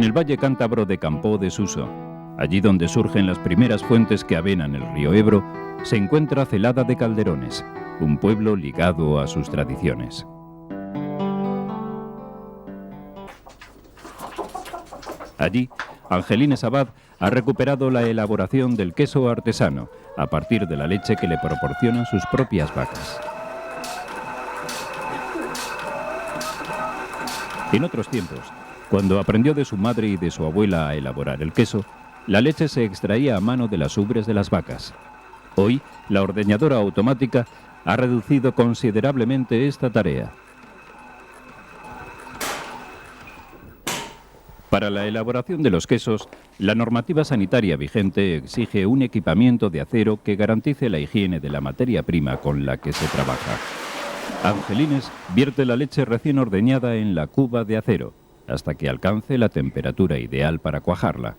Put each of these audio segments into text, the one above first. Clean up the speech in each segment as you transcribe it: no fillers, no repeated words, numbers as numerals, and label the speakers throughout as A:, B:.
A: En el valle cántabro de Campoo de Suso, allí donde surgen las primeras fuentes que avenan el río Ebro, se encuentra Celada de Calderones, un pueblo ligado a sus tradiciones. Allí, Angelines Abad ha recuperado la elaboración del queso artesano a partir de la leche que le proporcionan sus propias vacas. En otros tiempos, cuando aprendió de su madre y de su abuela a elaborar el queso, la leche se extraía a mano de las ubres de las vacas. Hoy, la ordeñadora automática ha reducido considerablemente esta tarea. Para la elaboración de los quesos, la normativa sanitaria vigente exige un equipamiento de acero que garantice la higiene de la materia prima con la que se trabaja. Angelines vierte la leche recién ordeñada en la cuba de acero, hasta que alcance la temperatura ideal para cuajarla.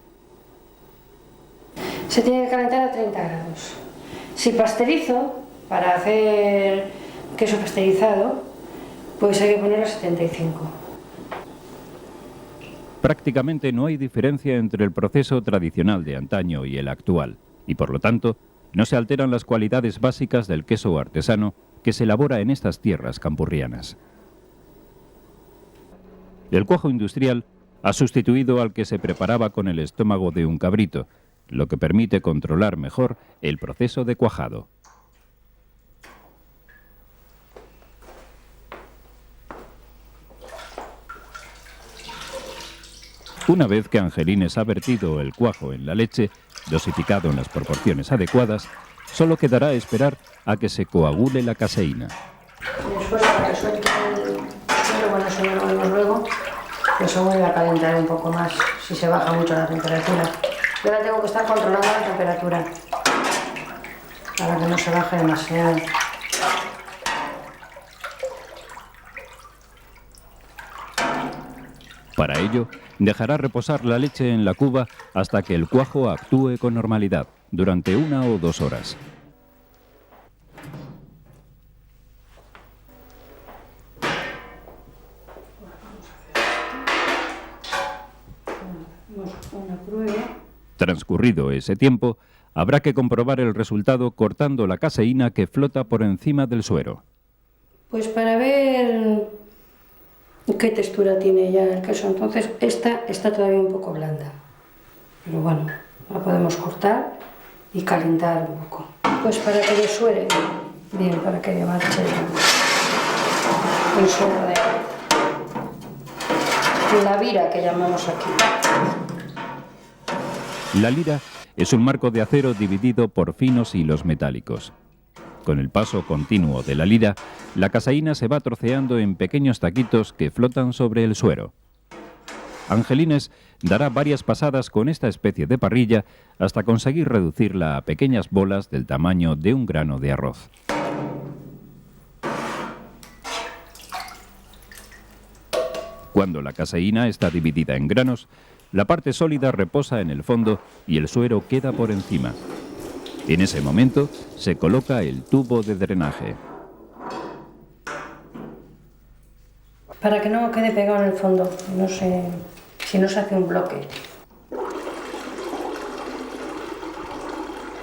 B: Se tiene que calentar a 30 grados. Si pasteurizo, para hacer queso pasteurizado, pues hay que ponerlo a 75.
A: Prácticamente no hay diferencia entre el proceso tradicional de antaño y el actual, y por lo tanto, no se alteran las cualidades básicas del queso artesano que se elabora en estas tierras campurrianas. El cuajo industrial ha sustituido al que se preparaba con el estómago de un cabrito, lo que permite controlar mejor el proceso de cuajado. Una vez que Angelines ha vertido el cuajo en la leche, dosificado en las proporciones adecuadas, solo quedará esperar a que se coagule la caseína.
B: Después, para que suelte el suelo, bueno, eso ya lo vemos luego, pues se vuelve a calentar un poco más si se baja mucho la temperatura. Yo ahora tengo que estar controlando la temperatura para que no se baje demasiado.
A: Para ello, dejará reposar la leche en la cuba hasta que el cuajo actúe con normalidad, durante 1 o 2 horas. Transcurrido ese tiempo, habrá que comprobar el resultado cortando la caseína que flota por encima del suero.
B: Pues para ver qué textura tiene ya el queso, entonces esta está todavía un poco blanda, pero bueno, la podemos cortar y calentar un poco. Pues para que le suere bien, para que le marche el suero de la vira que llamamos aquí.
A: La lira es un marco de acero dividido por finos hilos metálicos. Con el paso continuo de la lira, la caseína se va troceando en pequeños taquitos que flotan sobre el suero. Angelines dará varias pasadas con esta especie de parrilla hasta conseguir reducirla a pequeñas bolas del tamaño de un grano de arroz. Cuando la caseína está dividida en granos, la parte sólida reposa en el fondo y el suero queda por encima. En ese momento se coloca el tubo de drenaje.
B: Para que no quede pegado en el fondo, si no se hace un bloque.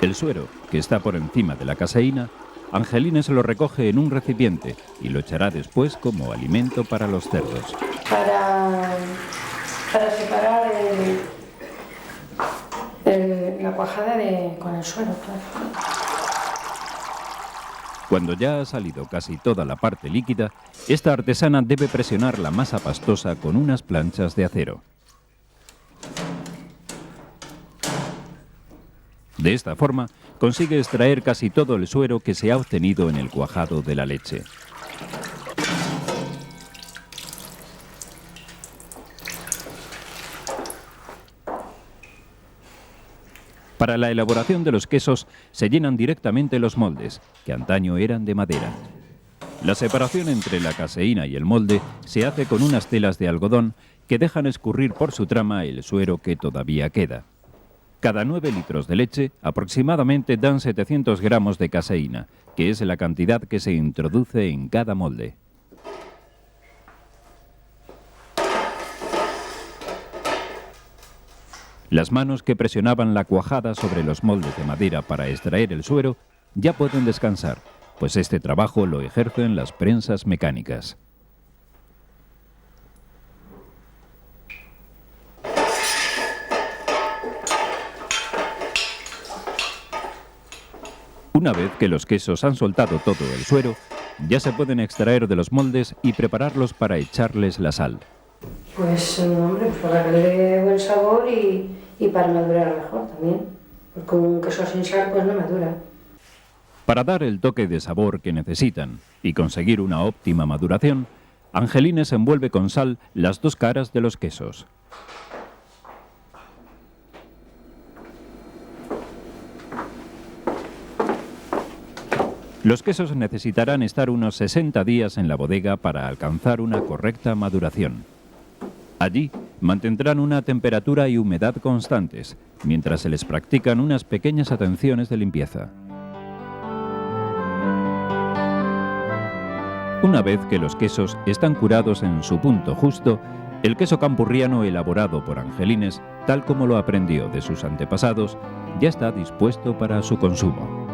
A: El suero, que está por encima de la caseína, Angelines lo recoge en un recipiente y lo echará después como alimento para los cerdos.
B: Para separar la cuajada con el suero, claro.
A: Cuando ya ha salido casi toda la parte líquida, esta artesana debe presionar la masa pastosa con unas planchas de acero. De esta forma, consigue extraer casi todo el suero que se ha obtenido en el cuajado de la leche. Para la elaboración de los quesos se llenan directamente los moldes, que antaño eran de madera. La separación entre la caseína y el molde se hace con unas telas de algodón que dejan escurrir por su trama el suero que todavía queda. Cada 9 litros de leche aproximadamente dan 700 gramos de caseína, que es la cantidad que se introduce en cada molde. Las manos que presionaban la cuajada sobre los moldes de madera para extraer el suero ya pueden descansar, pues este trabajo lo ejercen las prensas mecánicas. Una vez que los quesos han soltado todo el suero, ya se pueden extraer de los moldes y prepararlos para echarles la sal.
B: Pues, hombre, pues para que le dé buen sabor y para madurar mejor también. Porque con un queso sin sal, pues no madura.
A: Para dar el toque de sabor que necesitan y conseguir una óptima maduración, Angelines envuelve con sal las dos caras de los quesos. Los quesos necesitarán estar unos 60 días en la bodega para alcanzar una correcta maduración. Allí mantendrán una temperatura y humedad constantes, mientras se les practican unas pequeñas atenciones de limpieza. Una vez que los quesos están curados en su punto justo, el queso campurriano elaborado por Angelines, tal como lo aprendió de sus antepasados, ya está dispuesto para su consumo.